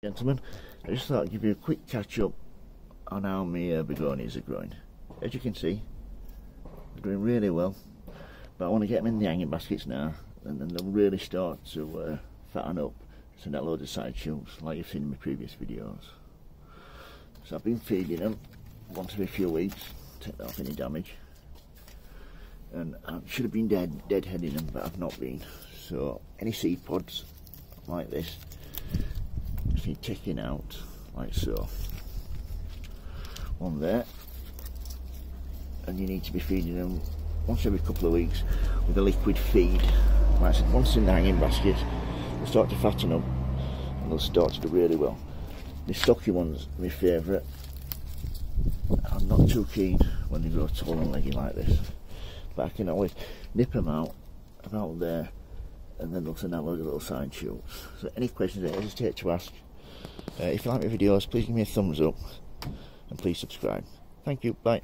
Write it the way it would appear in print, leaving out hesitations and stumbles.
Gentlemen, I just thought I'd give you a quick catch up on how my begonias are growing. As you can see, they're doing really well, but I want to get them in the hanging baskets now, and then they'll really start to fatten up, send out loads of side shoots like you've seen in my previous videos. So I've been feeding them once every few weeks, take off any damage, and I should have been deadheading them, but I've not been. So any seed pods like this just need taking out like so, one there, and you need to be feeding them once every couple of weeks with a liquid feed. Like I said, once in the hanging basket they'll start to fatten up and they'll start to do really well. The stocky ones are my favourite. I'm not too keen when they grow tall and leggy like this, but I can always nip them out about there, and then they'll send out loads of little side shoots. So any questions, don't hesitate to ask. If you like my videos, please give me a thumbs up and please subscribe. Thank you, bye.